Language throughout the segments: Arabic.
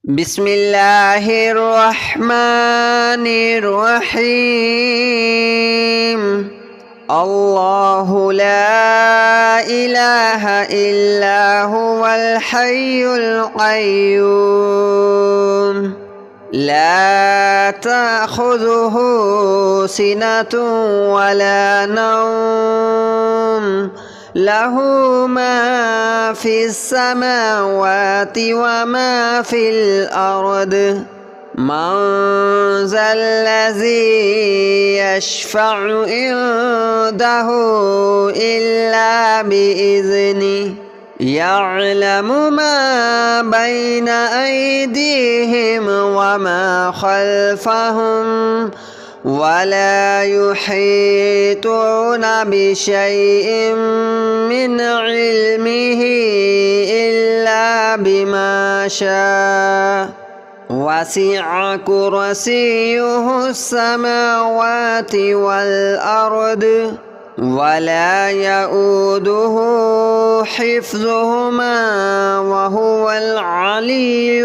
بسم الله الرحمن الرحيم. الله لا إله إلا هو الحي القيوم لا تأخذه سنة ولا نوم له ما في السماوات وما في الأرض من ذا الذي يشفع عنده إلا بإذنه يعلم ما بين أيديهم وما خلفهم ولا يحيطون بشيء من علمه إلا بما شاء وسع كرسيه السماوات والأرض ولا يؤوده حفظهما وهو العلي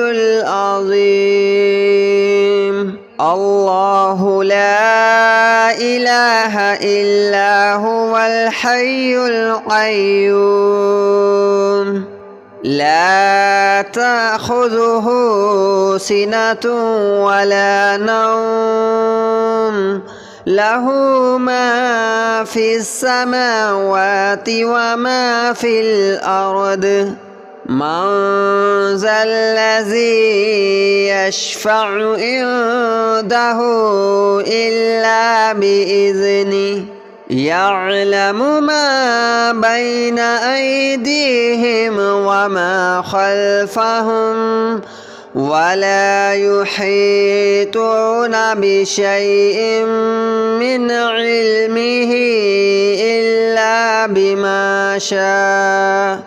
العظيم. الله لا إله إلا هو الحي القيوم لا تأخذه سنة ولا نوم له ما في السماوات وما في الأرض من ذا الذي يشفع عنده إلا بإذنه يعلم ما بين أيديهم وما خلفهم ولا يحيطون بشيء من علمه إلا بما شاء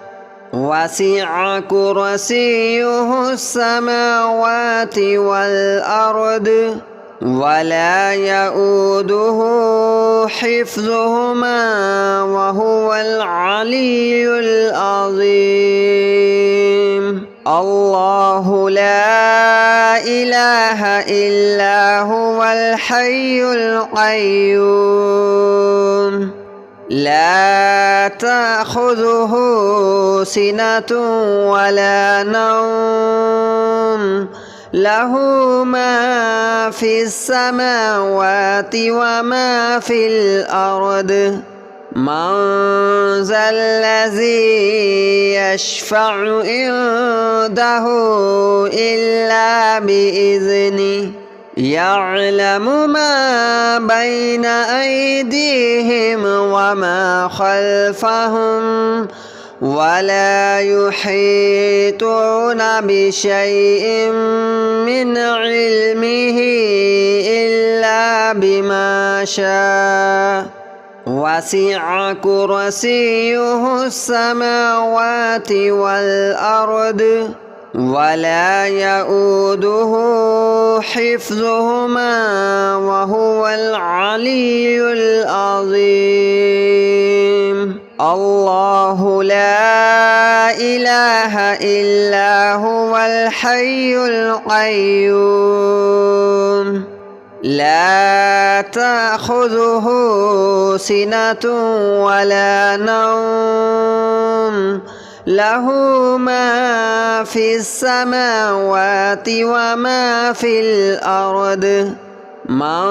وسع كرسيه السماوات والأرض ولا يؤوده حفظهما وهو العلي العظيم. الله لا إله إلا هو الحي القيوم لا تأخذه سنة ولا نوم له ما في السماوات وما في الأرض من ذا الذي يشفع عنده إلا بإذنه يعلم ما بين أيديهم وما خلفهم ولا يحيطون بشيء من علمه إلا بما شاء وسع كرسيه السماوات والأرض ولا يؤوده حفظهما وهو العلي العظيم. الله لا إله إلا هو الحي القيوم لا تأخذه سنة ولا نوم له ما في السماوات وما في الأرض من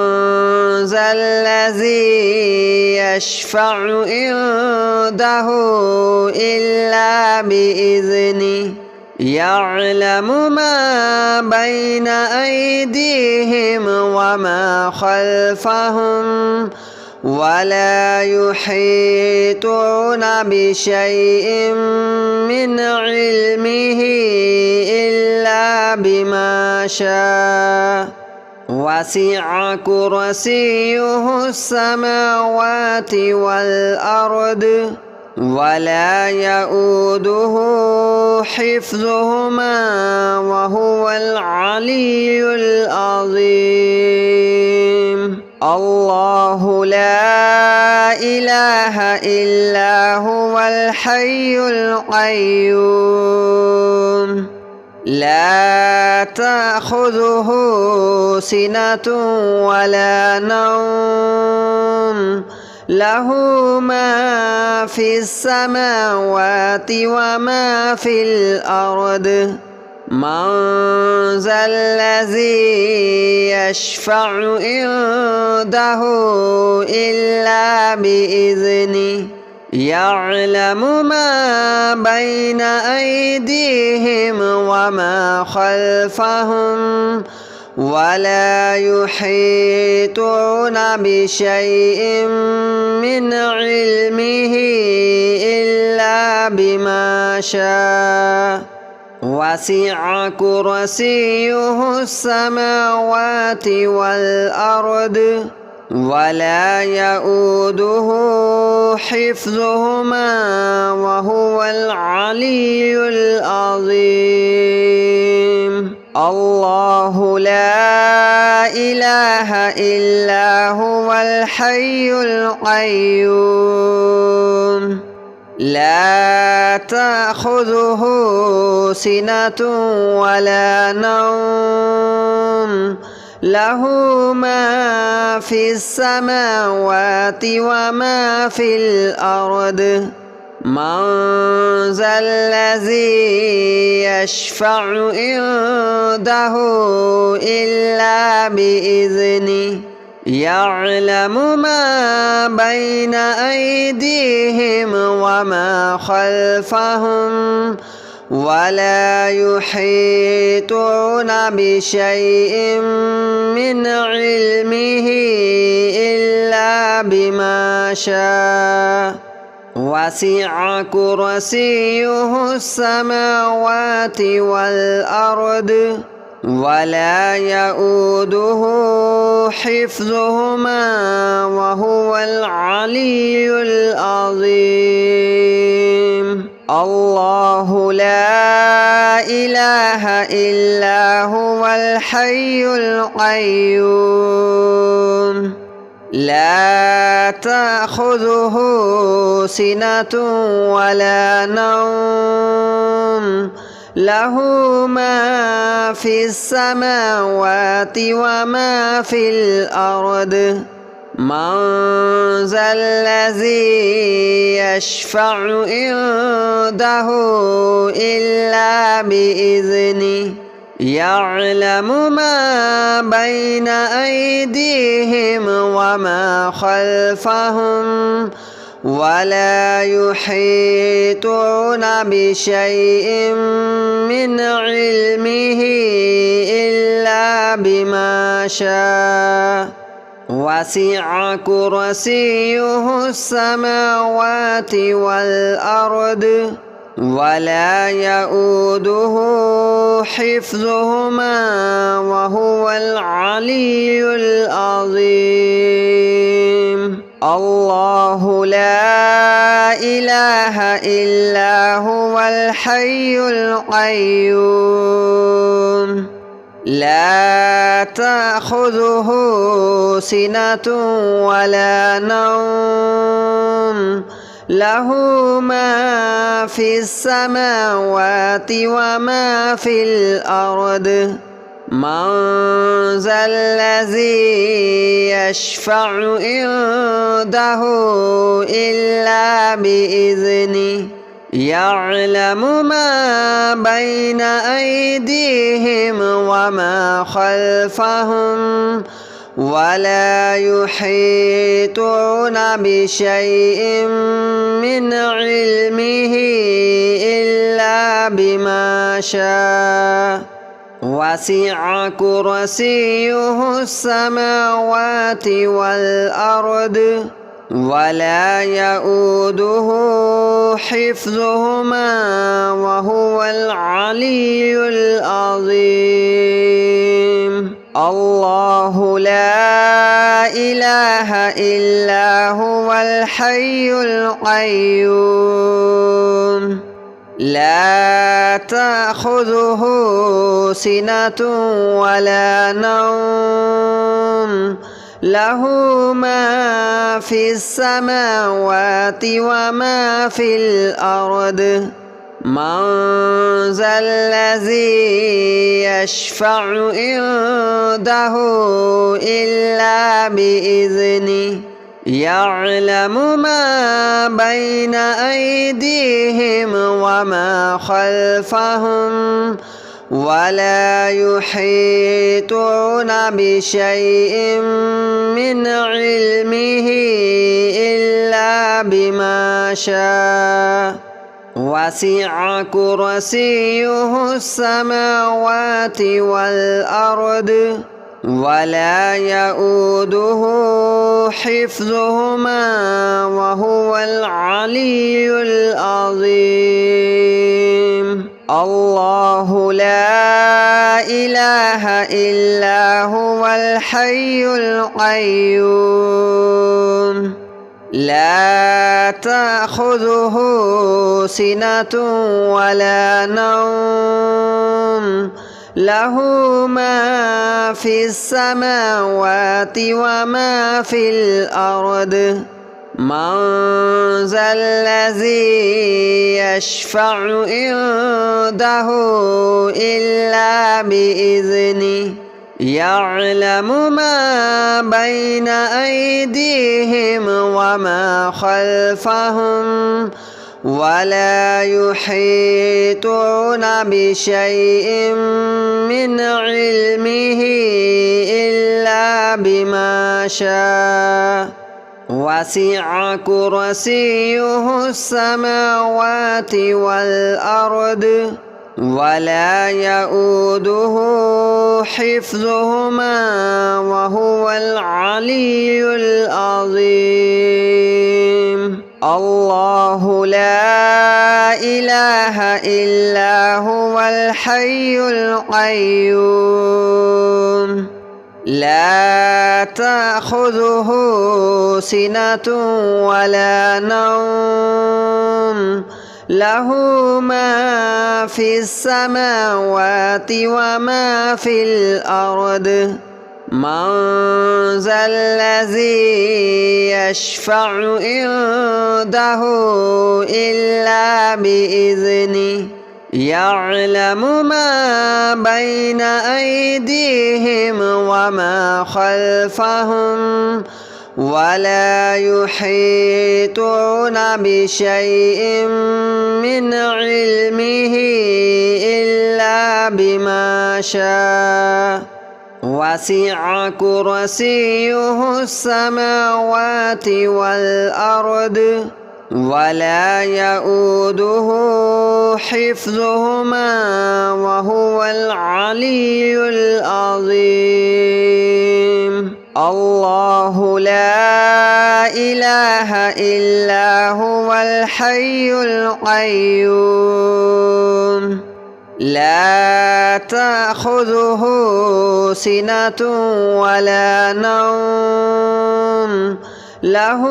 ذا الذي يشفع عنده إلا بإذنه يعلم ما بين أيديهم وما خلفهم ولا يحيطون بشيء من علمه إلا بما شاء وسع كرسيه السماوات والأرض ولا يؤوده حفظهما وهو العلي العظيم. الله لا إله إلا هو الحي القيوم لا تأخذه سنة ولا نوم له ما في السماوات وما في الأرض من ذا الذي يشفع عنده إلا بإذنه يعلم ما بين أيديهم وما خلفهم ولا يحيطون بشيء من علمه إلا بما شاء وسع كرسيه السماوات والأرض ولا يؤوده حفظهما وهو العلي العظيم الله لا إله إلا هو الحي القيوم لا تأخذه سنة ولا نوم له ما في السماوات وما في الأرض من ذا الذي يشفع عنده إلا بإذنه يعلم ما بين أيديهم وما خلفهم ولا يحيطون بشيء من علمه إلا بما شاء وسع كرسيه السماوات والأرض ولا يؤوده حفظهما وهو العلي العظيم الله لا إله إلا هو الحي القيوم لا تأخذه سنة ولا نوم له ما في السماوات وما في الأرض من ذا الذي يشفع عنده إلا بإذنه يعلم ما بين أيديهم وما خلفهم ولا يحيطون بشيء من علمه إلا بما شاء وسع كرسيه السماوات والأرض ولا يؤوده حفظهما وهو العلي العظيم الله لا إله إلا هو الحي القيوم لا تأخذه سنة ولا نوم له ما في السماوات وما في الأرض من ذا الذي يشفع عنده إلا بإذنه يعلم ما بين أيديهم وما خلفهم ولا يحيطون بشيء من علمه إلا بما شاء وسع كرسيه السماوات والأرض ولا يؤوده حفظهما وهو العلي العظيم الله لا إله إلا هو الحي القيوم لا تأخذه سنة ولا نوم له ما في السماوات وما في الأرض من ذا الذي يشفع عنده إلا بإذنه يعلم ما بين أيديهم وما خلفهم ولا يحيطون بشيء من علمه إلا بما شاء وسع كرسيه السماوات والأرض ولا يؤوده حفظهما وهو العلي العظيم الله لا إله إلا هو الحي القيوم لا تأخذه سنة ولا نوم له ما في السماوات وما في الأرض من ذا الذي يشفع عنده إلا بإذنه يعلم ما بين أيديهم وما خلفهم ولا يحيطون بشيء من علمه إلا بما شاء وسع كرسيه السماوات والأرض ولا يؤوده حفظهما وهو العلي العظيم الله لا إله إلا هو الحي القيوم لا تأخذه سنة ولا نوم له ما في السماوات وما في الأرض من ذا الذي يشفع عنده إلا بإذنه يعلم ما بين أيديهم وما خلفهم ولا يحيطون بشيء من علمه إلا بما شاء وسع كرسيه السماوات والأرض ولا يؤوده حفظهما وهو العلي العظيم الله لا إله إلا هو الحي القيوم لا تأخذه سنة ولا نوم له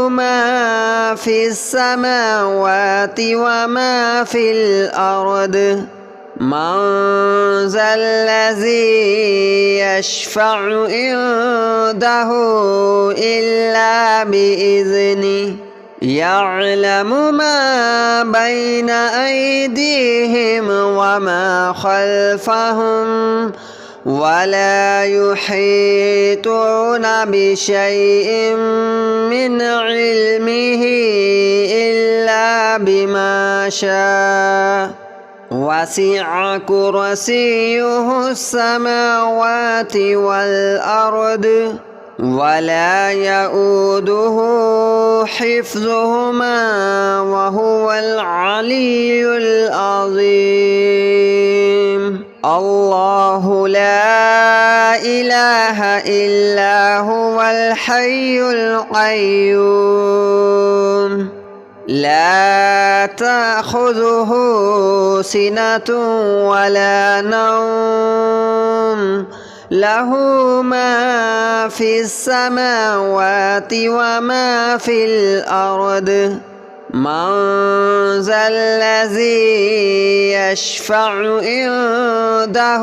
ما في السماوات وما في الأرض من ذا الذي يشفع عنده إلا بإذنه يعلم ما بين أيديهم وما خلفهم ولا يحيطون بشيء من علمه إلا بما شاء وسع كرسيه السماوات والأرض ولا يؤوده حفظهما وهو العلي العظيم الله لا إله إلا هو الحي القيوم لا تأخذه سنة ولا نوم له ما في السماوات وما في الأرض من ذا الذي يشفع عنده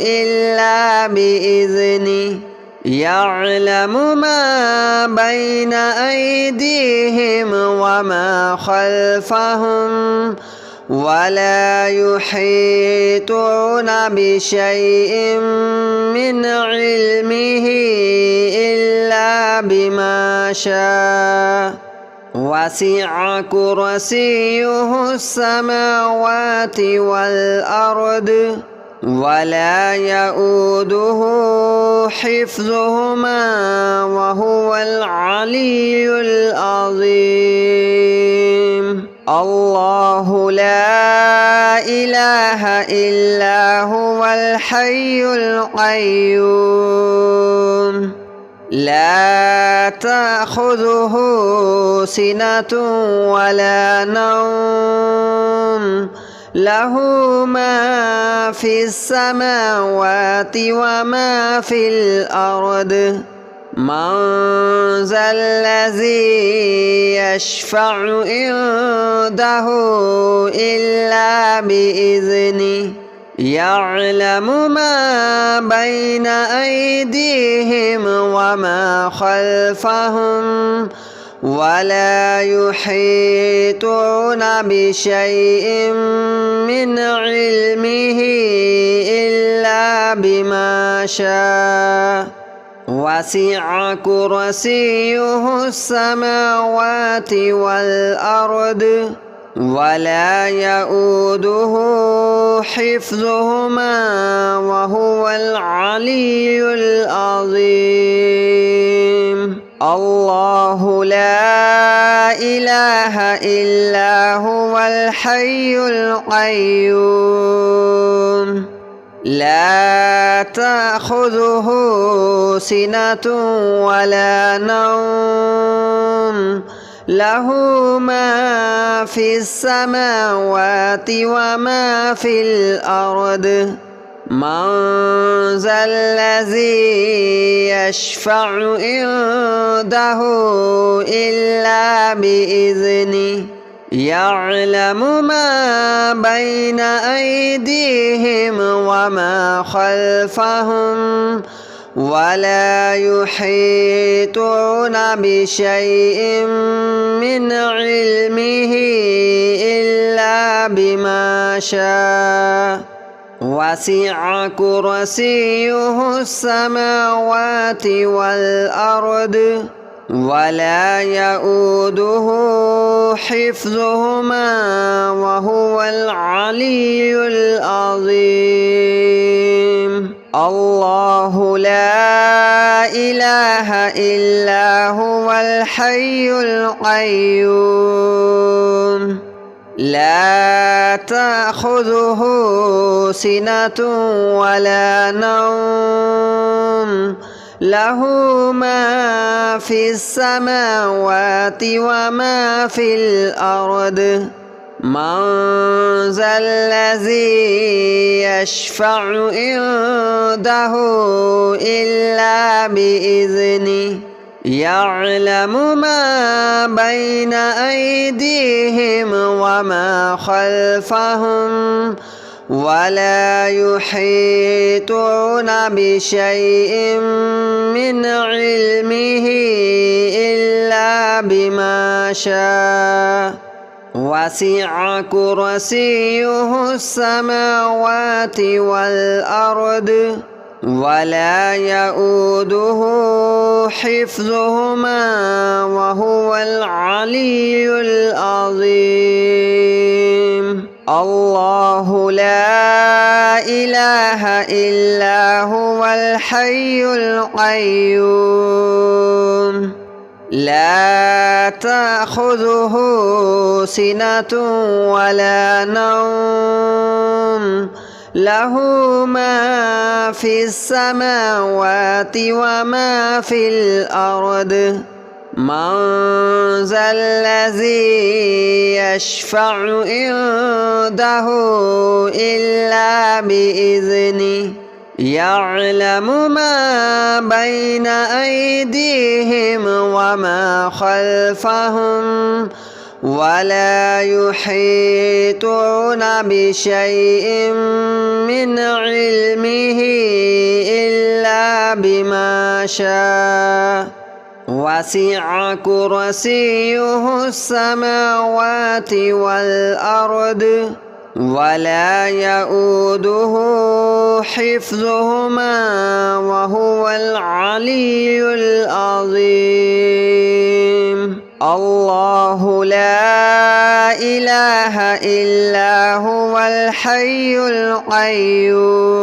إلا بإذنه يعلم ما بين أيديهم وما خلفهم ولا يحيطون بشيء من علمه إلا بما شاء وسع كرسيه السماوات والأرض ولا يؤوده حفظهما وهو العلي العظيم الله لا إله إلا هو الحي القيوم لا تأخذه سنة ولا نوم له ما في السماوات وما في الأرض من ذا الذي يشفع عنده إلا بإذنه يعلم ما بين أيديهم وما خلفهم ولا يحيطون بشيء من علمه إلا بما شاء وسع كرسيه السماوات والأرض ولا يؤوده حفظهما وهو العلي العظيم الله لا إله إلا هو الحي القيوم لا تأخذه سنة ولا نوم له ما في السماوات وما في الأرض من ذا الذي يشفع عنده إلا بإذنه يعلم ما بين أيديهم وما خلفهم ولا يحيطون بشيء من علمه إلا بما شاء وسع كرسيه السماوات والأرض ولا يؤوده حفظهما وهو العلي العظيم الله لا إله إلا هو الحي القيوم لا تأخذه سنة ولا نوم له ما في السماوات وما في الأرض من ذا الذي يشفع عنده إلا بإذنه يعلم ما بين أيديهم وما خلفهم ولا يحيطون بشيء من علمه إلا بما شاء وسع كرسيه السماوات والأرض ولا يؤوده حفظهما وهو العلي العظيم الله لا إله إلا هو الحي القيوم لا تأخذه سنة ولا نوم له ما في السماوات وما في الأرض من ذا الذي يشفع عنده إلا بإذنه يعلم ما بين أيديهم وما خلفهم ولا يحيطون بشيء من علمه إلا بما شاء وسع كرسيه السماوات والأرض ولا يؤوده حفظهما وهو العلي العظيم الله لا إله إلا هو الحي القيوم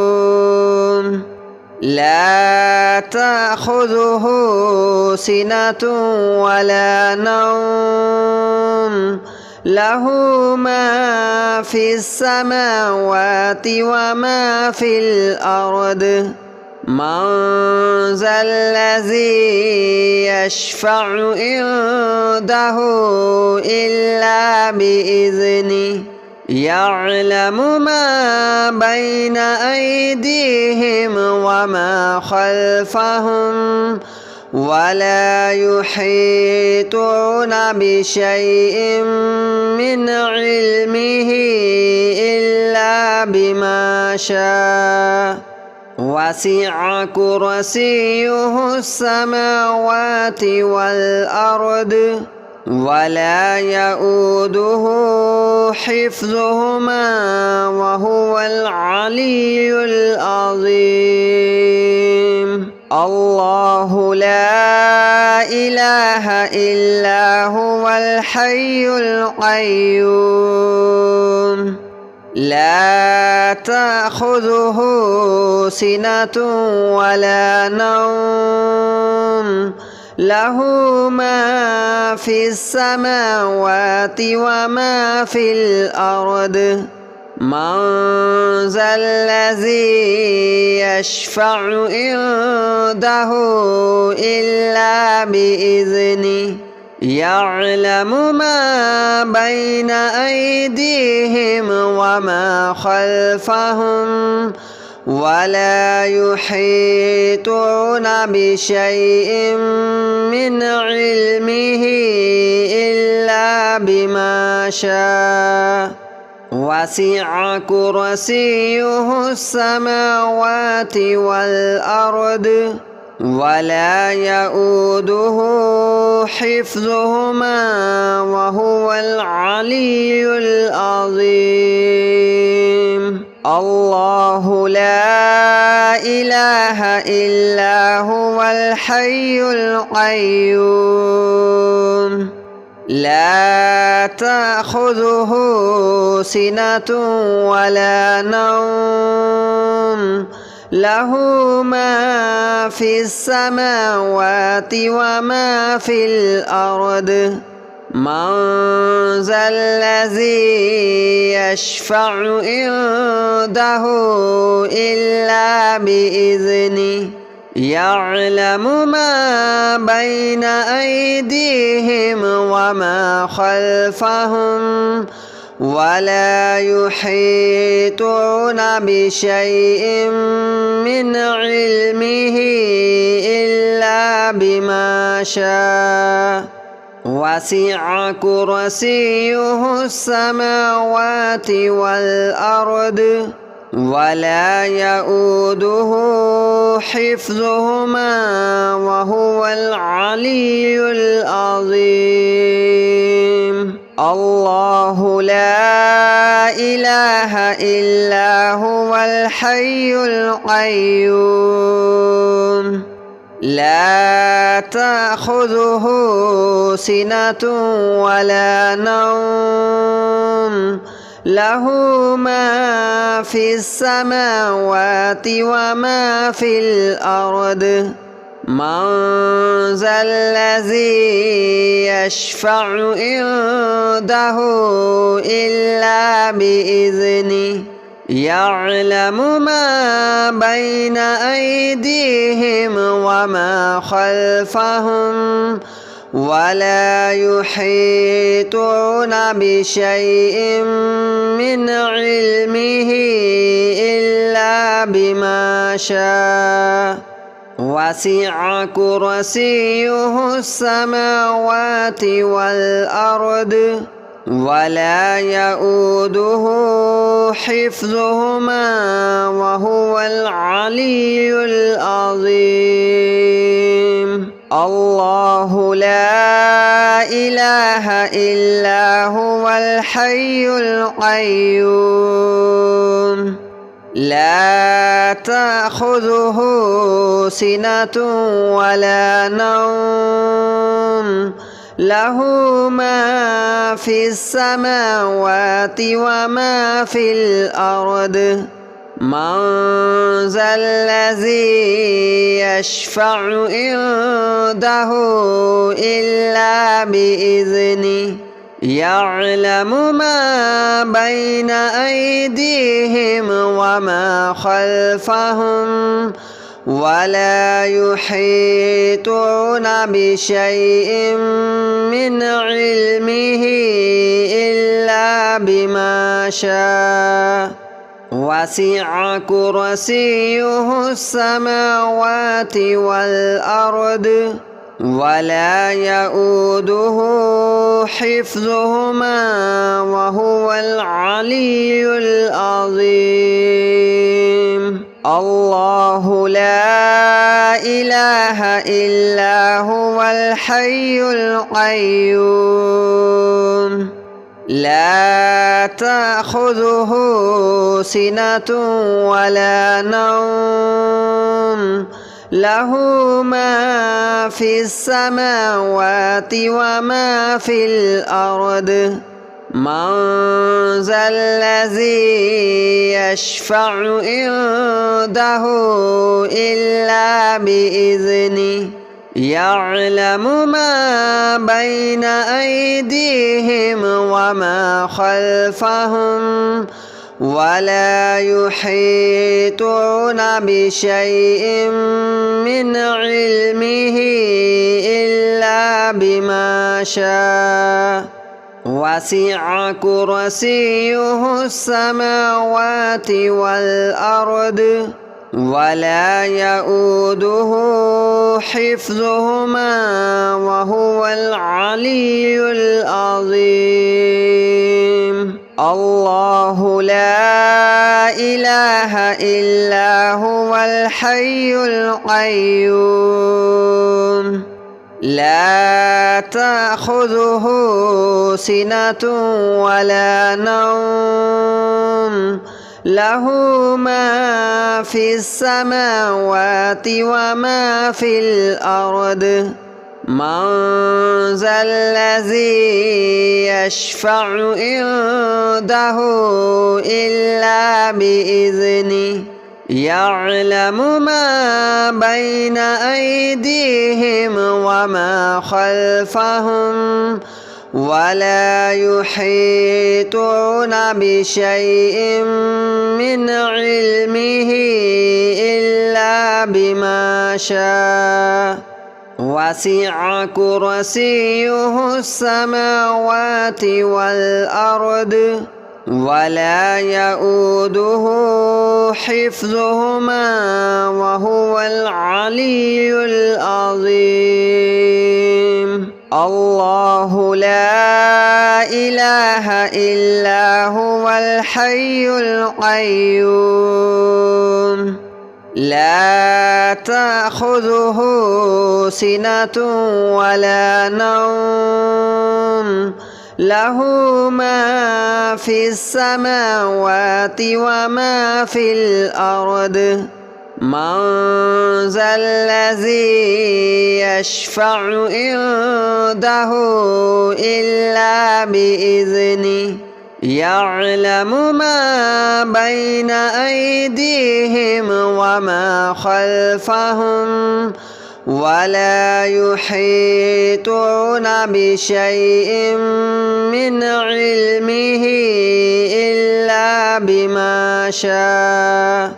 لا تأخذه سنة ولا نوم له ما في السماوات وما في الأرض من ذا الذي يشفع عنده إلا بإذنه يعلم ما بين أيديهم وما خلفهم ولا يحيطون بشيء من علمه إلا بما شاء وسع كرسيه السماوات والأرض ولا يؤوده حفظهما وهو العلي العظيم الله لا إله إلا هو الحي القيوم لا تأخذه سنة ولا نوم له ما في السماوات وما في الأرض من ذا الذي يشفع عنده إلا بإذنه يعلم ما بين أيديهم وما خلفهم ولا يحيطون بشيء من علمه إلا بما شاء وسع كرسيه السماوات والأرض ولا يؤوده حفظهما وهو العلي العظيم الله لا إله إلا هو الحي القيوم لا تأخذه سنة ولا نوم له ما في السماوات وما في الأرض من ذا الذي يشفع عنده إلا بإذنه يعلم ما بين أيديهم وما خلفهم ولا يحيطون بشيء من علمه إلا بما شاء وسع كرسيه السماوات والأرض ولا يؤوده حفظهما وهو العلي العظيم الله لا إله إلا هو الحي القيوم لا تأخذه سنة ولا نوم له ما في السماوات وما في الأرض من ذا الذي يشفع عنده إلا بإذنه يعلم ما بين أيديهم وما خلفهم ولا يحيطون بشيء من علمه إلا بما شاء وسع كرسيه السماوات والأرض ولا يؤوده حفظهما وهو العلي العظيم الله لا إله إلا هو الحي القيوم لا تأخذه سنة ولا نوم له ما في السماوات وما في الأرض من ذا الذي يشفع عنده إلا بإذنه يعلم ما بين أيديهم وما خلفهم ولا يحيطون بشيء من علمه إلا بما شاء وسع كرسيه السماوات والأرض ولا يؤوده حفظهما وهو العلي العظيم الله لا إله إلا هو الحي القيوم لا تأخذه سنة ولا نوم له ما في السماوات وما في الأرض من ذا الذي يشفع عنده إلا بإذنه يعلم ما بين أيديهم وما خلفهم ولا يحيطون بشيء من علمه إلا بما شاء وسع كرسيه السماوات والأرض ولا يؤوده حفظهما وهو العلي العظيم الله لا إله إلا هو الحي القيوم لا تأخذه سنة ولا نوم له ما في السماوات وما في الأرض من ذا الذي يشفع عنده إلا بإذنه يعلم ما بين أيديهم وما خلفهم ولا يحيطون بشيء من علمه إلا بما شاء وسع كرسيه السماوات والأرض ولا يؤوده حفظهما وهو العلي العظيم الله لا إله إلا هو الحي القيوم لا تأخذه سنة ولا نوم له ما في السماوات وما في الأرض من ذا الذي يشفع عنده إلا بإذنه يعلم ما بين أيديهم وما خلفهم ولا يحيطون بشيء من علمه إلا بما شاء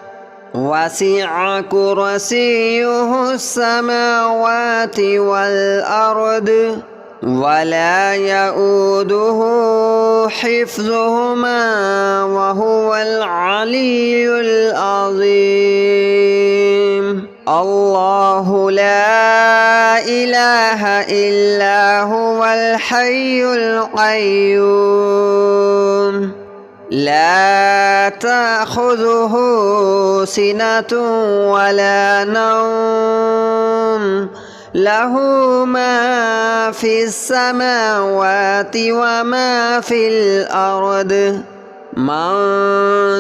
وسع كرسيه السماوات والأرض ولا يؤوده حفظهما وهو العلي العظيم الله لا إله إلا هو الحي القيوم لا تأخذه سنة ولا نوم له ما في السماوات وما في الأرض من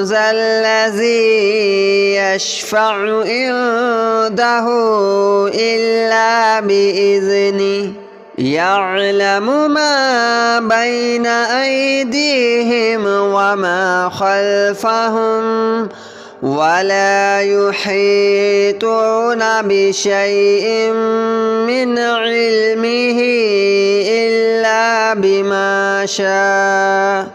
ذا الذي يشفع عنده إلا بإذنه يعلم ما بين أيديهم وما خلفهم ولا يحيطون بشيء من علمه إلا بما شاء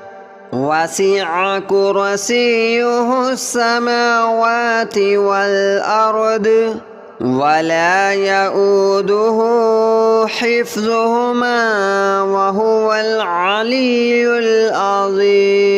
وسع كرسيه السماوات والأرض ولا يؤوده حفظهما وهو العلي العظيم.